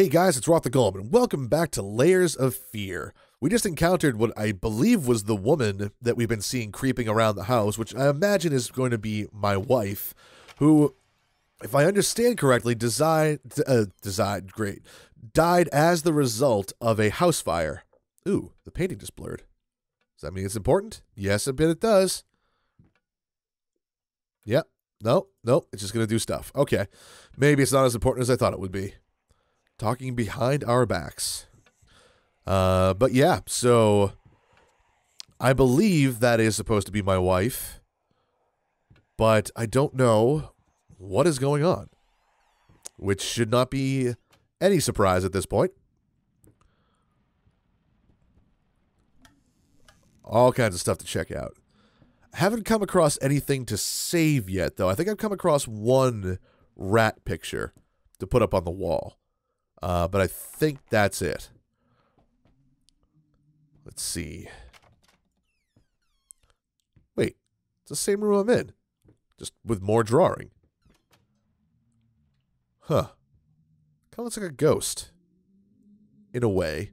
Hey guys, it's RockTheGolem, and welcome back to Layers of Fear. We just encountered what I believe was the woman that we've been seeing creeping around the house, which I imagine is going to be my wife, who, if I understand correctly, died as the result of a house fire. Ooh, the painting just blurred. Does that mean it's important? Yes, a bit it does. Yep. No, it's just going to do stuff. Okay. Maybe it's not as important as I thought it would be. Talking behind our backs. But yeah, so I believe that is supposed to be my wife, but I don't know what is going on, which should not be any surprise at this point. All kinds of stuff to check out. I haven't come across anything to save yet, though. I think I've come across one rat picture to put up on the wall. But I think that's it. Let's see. Wait, it's the same room I'm in, just with more drawing. Huh. Kind of looks like a ghost. In a way.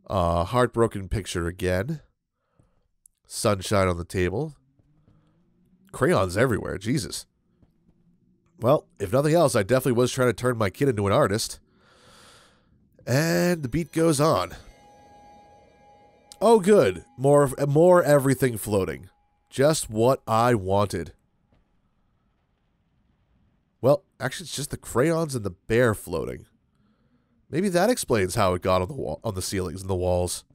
Heartbroken picture again. Sunshine on the table. Crayons everywhere, Jesus. Well, if nothing else, I definitely was trying to turn my kid into an artist. And the beat goes on. Oh, good. More everything floating. Just what I wanted. Well, actually, it's just the crayons and the bear floating. Maybe that explains how it got on the wall, on the ceilings and the walls.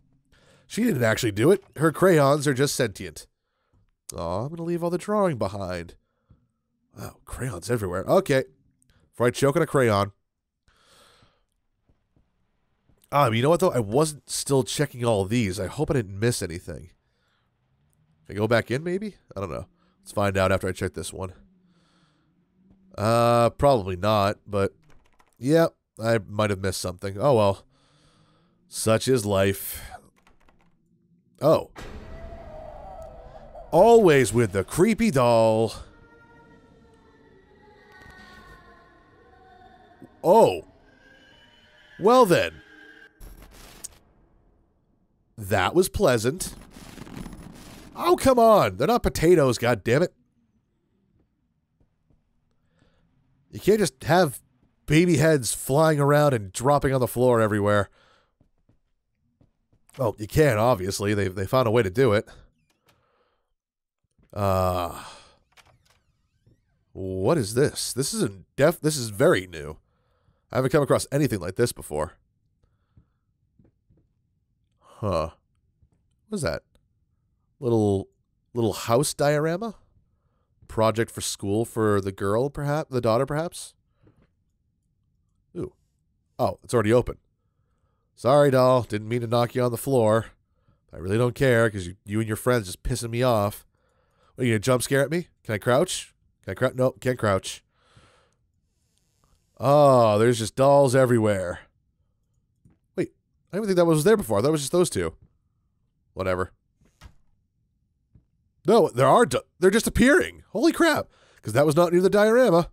She didn't actually do it. Her crayons are just sentient. Oh, I'm going to leave all the drawing behind. Wow, crayons everywhere. Okay. Before I choke on a crayon. You know what, though? I wasn't still checking all of these. I hope I didn't miss anything. Can I go back in, maybe? I don't know. Let's find out after I check this one. Probably not, but... yeah, I might have missed something. Oh, well. Such is life. Oh. Always with the creepy doll. Oh. Well then. That was pleasant. Oh, come on. They're not potatoes, goddammit. You can't just have baby heads flying around and dropping on the floor everywhere. Well, you can, obviously. They found a way to do it. What is this? This is very new. I haven't come across anything like this before. Huh. What is that? Little house diorama? Project for school for the girl, perhaps? The daughter, perhaps? Ooh. Oh, it's already open. Sorry, doll. Didn't mean to knock you on the floor. I really don't care, because you and your friends just pissing me off. What, are you going to jump scare at me? Can I crouch? Can I crouch? Nope, can't crouch. Oh, there's just dolls everywhere. Wait, I didn't think that was there before. I thought it was just those two. Whatever. No, they're just appearing. Holy crap. Because that was not near the diorama.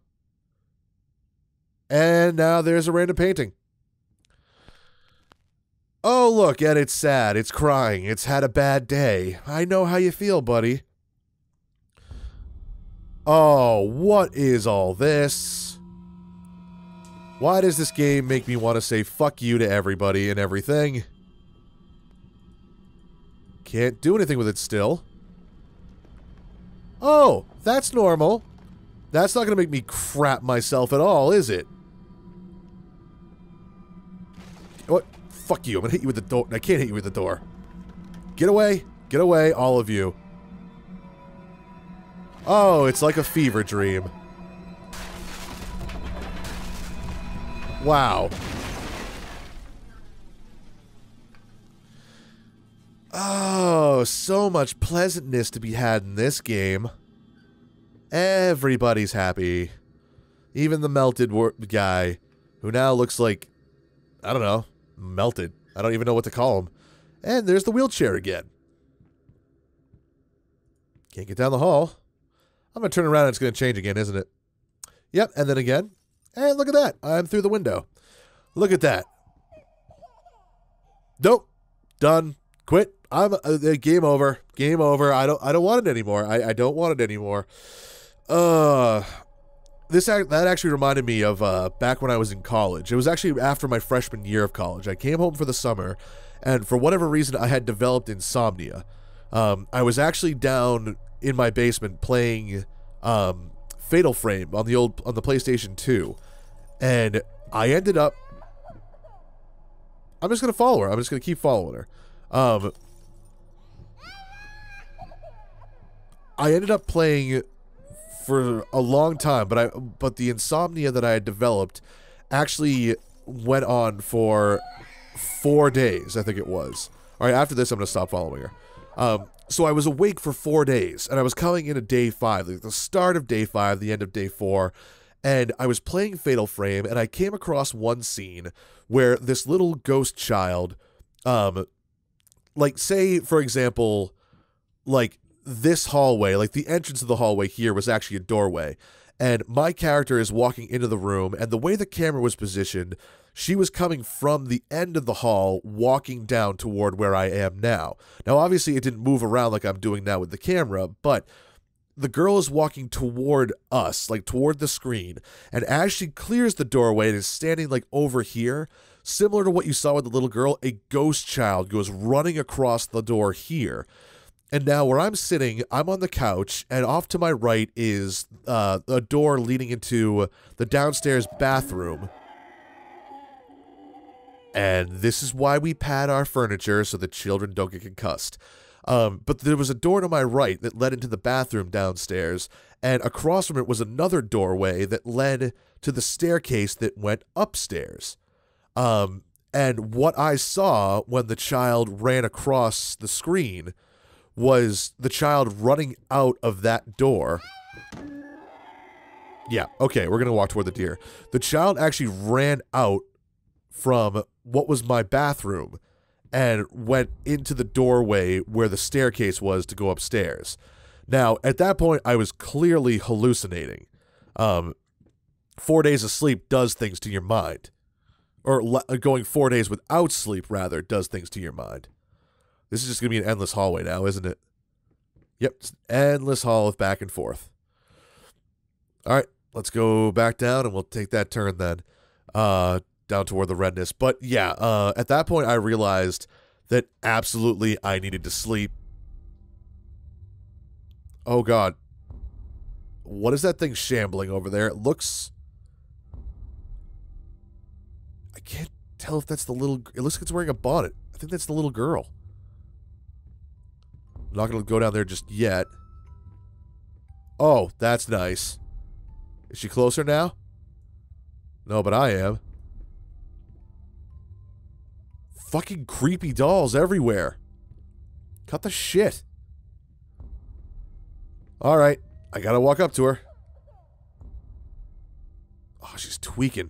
And now there's a random painting. Oh, look, and it's sad. It's crying. It's had a bad day. I know how you feel, buddy. Oh, what is all this? Why does this game make me want to say fuck you to everybody and everything? Can't do anything with it still. Oh, that's normal. That's not going to make me crap myself at all, is it? What? Fuck you. I'm going to hit you with the door. I can't hit you with the door. Get away. Get away, all of you. Oh, it's like a fever dream. Wow. Oh, so much pleasantness to be had in this game. Everybody's happy. Even the melted guy, who now looks like, I don't know, melted. I don't even know what to call him. And there's the wheelchair again. Can't get down the hall. I'm going to turn around and it's going to change again, isn't it? Yep, and then again. And look at that. I'm through the window. Look at that. Nope. Done. Quit. I'm game over. Game over. I don't want it anymore. I don't want it anymore. That actually reminded me of back when I was in college. It was actually after my freshman year of college. I came home for the summer, and for whatever reason, I had developed insomnia. I was actually down in my basement playing Fatal Frame on the PlayStation 2, and I ended up. I'm just gonna follow her. I'm just gonna keep following her. I ended up playing for a long time, but the insomnia that I had developed actually went on for 4 days, I think it was. All right, after this, I'm gonna stop following her. So I was awake for 4 days, and I was coming into day 5, like the start of day 5, the end of day 4, and I was playing Fatal Frame, and I came across one scene where this little ghost child, like, say, for example, like, this hallway, like, the entrance of the hallway here was actually a doorway, and my character is walking into the room, and the way the camera was positioned, she was coming from the end of the hall, walking down toward where I am now. Now, obviously, it didn't move around like I'm doing now with the camera, but the girl is walking toward us, like toward the screen, and as she clears the doorway and is standing like over here, similar to what you saw with the little girl, a ghost child goes running across the door here. And now where I'm sitting, I'm on the couch, and off to my right is a door leading into the downstairs bathroom. And this is why we pad our furniture so the children don't get concussed. But there was a door to my right that led into the bathroom downstairs, and across from it was another doorway that led to the staircase that went upstairs. And what I saw when the child ran across the screen was the child running out of that door. Yeah, okay, we're going to walk toward the deer. The child actually ran out from what was my bathroom and went into the doorway where the staircase was to go upstairs. Now, at that point, I was clearly hallucinating. 4 days of sleep does things to your mind. Or going 4 days without sleep, rather, does things to your mind. This is just going to be an endless hallway now, isn't it? Yep, it's an endless hall of back and forth. All right, let's go back down, and we'll take that turn then. Down toward the redness. But yeah, at that point I realized that absolutely I needed to sleep. Oh god. What is that thing shambling over there? It looks... I can't tell if that's the little... It looks like it's wearing a bonnet. I think that's the little girl. I'm not going to go down there just yet. Oh, that's nice. Is she closer now? No, but I am. Fucking creepy dolls everywhere. Cut the shit. Alright, I gotta walk up to her. Oh, she's tweaking.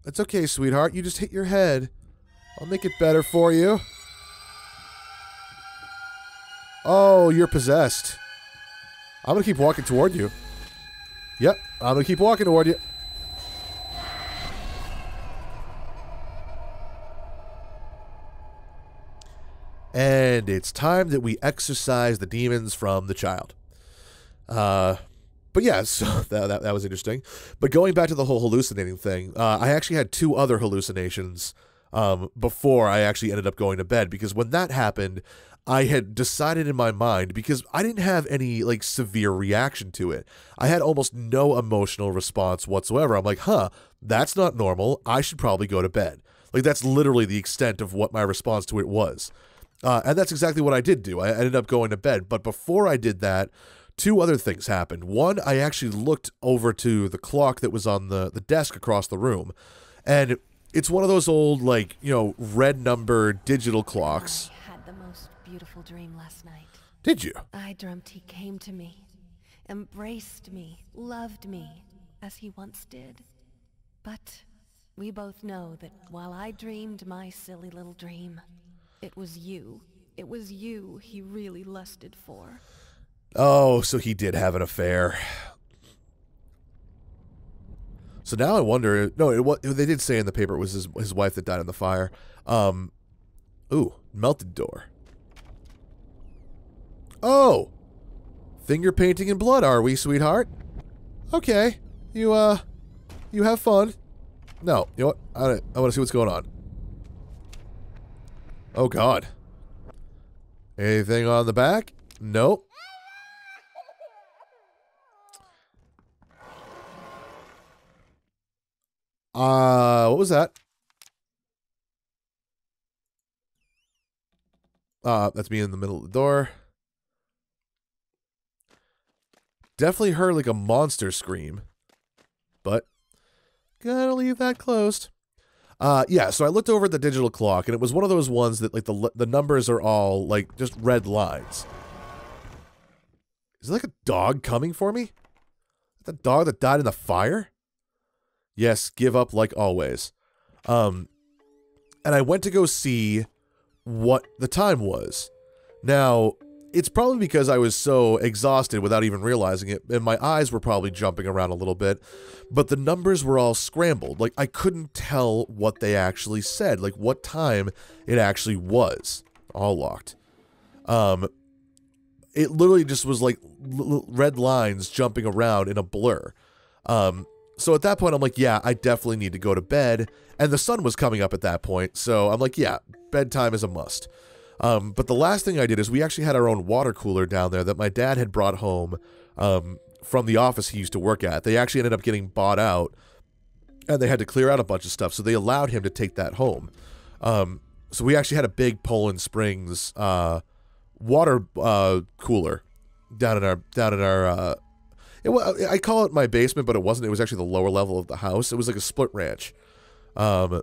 That's okay, sweetheart. You just hit your head. I'll make it better for you. Oh, you're possessed. I'm gonna keep walking toward you. Yep, I'm gonna keep walking toward you. And it's time that we exorcise the demons from the child. But yeah, so that was interesting. But going back to the whole hallucinating thing, I actually had 2 other hallucinations before I actually ended up going to bed. Because when that happened, I had decided in my mind, because I didn't have any, like, severe reaction to it. I had almost no emotional response whatsoever. I'm like, huh, that's not normal. I should probably go to bed. Like, that's literally the extent of what my response to it was. And that's exactly what I did do. I ended up going to bed. But before I did that, 2 other things happened. One, I actually looked over to the clock that was on the desk across the room. And it's one of those old, like, you know, red number digital clocks. I had the most beautiful dream last night. Did you? I dreamt he came to me, embraced me, loved me, as he once did. But we both know that while I dreamed my silly little dream, it was you he really lusted for. Oh, so he did have an affair. So now I wonder. No, they did say in the paper it was his wife that died in the fire. Ooh, melted door. Oh, finger painting in blood, are we, sweetheart? Okay, you have fun. No, you know what? I want to see what's going on. Oh God. Anything on the back? Nope. What was that? That's me in the middle of the door. Definitely heard like a monster scream. But gotta leave that closed. Yeah, so I looked over at the digital clock, and it was one of those ones that, like, the numbers are all, like, just red lines. Is it like a dog coming for me? The dog that died in the fire? Yes, give up like always. And I went to go see what the time was. Now, it's probably because I was so exhausted without even realizing it, and my eyes were probably jumping around a little bit, but the numbers were all scrambled. Like, I couldn't tell what they actually said, like what time it actually was. All locked. It literally just was like red lines jumping around in a blur. So at that point, I'm like, yeah, I definitely need to go to bed, and the sun was coming up at that point, so I'm like, yeah, bedtime is a must. But the last thing I did is we actually had our own water cooler down there that my dad had brought home from the office he used to work at. They actually ended up getting bought out, and they had to clear out a bunch of stuff, so they allowed him to take that home. So we actually had a big Poland Springs water cooler down in our I call it my basement, but it wasn't. It was actually the lower level of the house. It was like a split ranch. So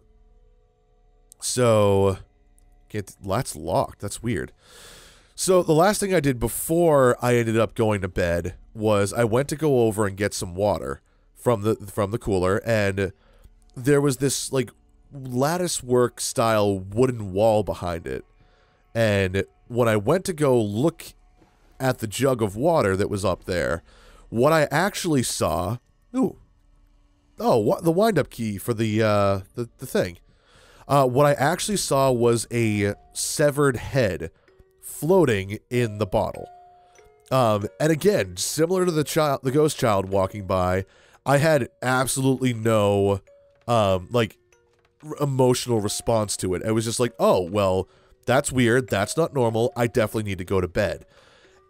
that's locked. That's weird. So the last thing I did before I ended up going to bed was I went to go over and get some water from the cooler, and there was this like lattice work style wooden wall behind it. And when I went to go look at the jug of water that was up there, what I actually saw, the wind-up key for the thing. What I actually saw was a severed head floating in the bottle. And again, similar to the ghost child walking by, I had absolutely no, emotional response to it. I was just like, oh, well, that's weird. That's not normal. I definitely need to go to bed.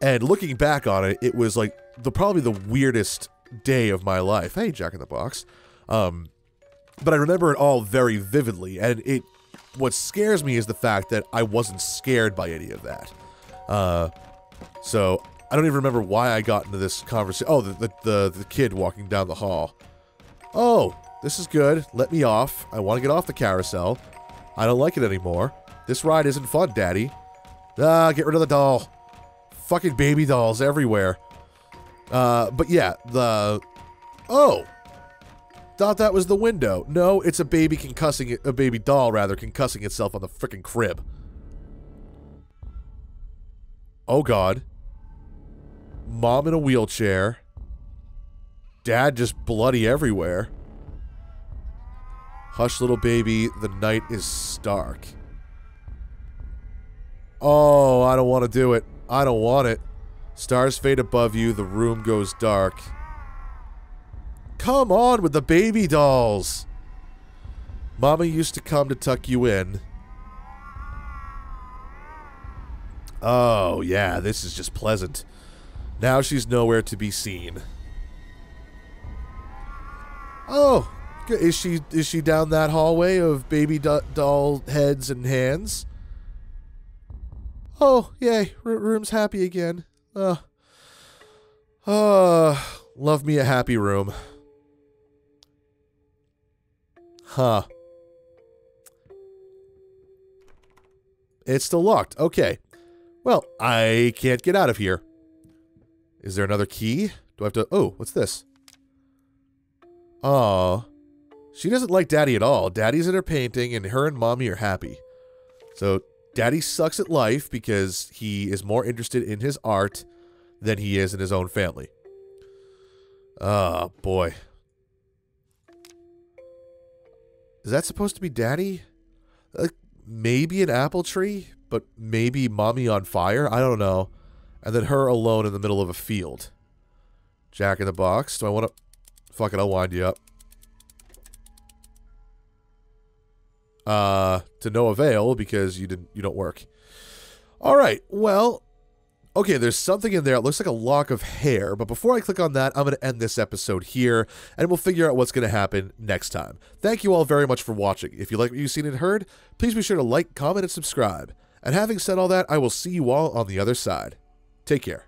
And looking back on it, it was like probably the weirdest day of my life. Hey, Jack in the Box. But I remember it all very vividly, and what scares me is the fact that I wasn't scared by any of that. So I don't even remember why I got into this conversation. Oh, the kid walking down the hall. Oh, this is good. Let me off. I want to get off the carousel. I don't like it anymore. This ride isn't fun, Daddy. Get rid of the doll. Fucking baby dolls everywhere. But yeah, oh! Thought that was the window. No, it's a baby doll concussing itself on the frickin' crib. Oh God. Mom in a wheelchair. Dad just bloody everywhere. Hush, little baby, the night is stark. Oh, I don't want to do it. I don't want it. Stars fade above you, the room goes dark. Come on with the baby dolls. Mama used to come to tuck you in. Oh, yeah, this is just pleasant. Now she's nowhere to be seen. Oh, is she down that hallway of baby doll heads and hands? Oh, yay, room's happy again. Love me a happy room. Huh. It's still locked. Okay. Well, I can't get out of here. Is there another key? Do I have to... Oh, what's this? Aw. She doesn't like Daddy at all. Daddy's in her painting, and her and Mommy are happy. So, Daddy sucks at life because he is more interested in his art than he is in his own family. Oh, boy. Is that supposed to be Daddy? Maybe an apple tree, but maybe Mommy on fire? I don't know. And then her alone in the middle of a field. Jack in the Box. Do I want to... Fuck it, I'll wind you up. To no avail because you don't work. All right, well, okay, there's something in there. It looks like a lock of hair, but before I click on that, I'm going to end this episode here, and we'll figure out what's going to happen next time. Thank you all very much for watching. If you like what you've seen and heard, please be sure to like, comment, and subscribe. And having said all that, I will see you all on the other side. Take care.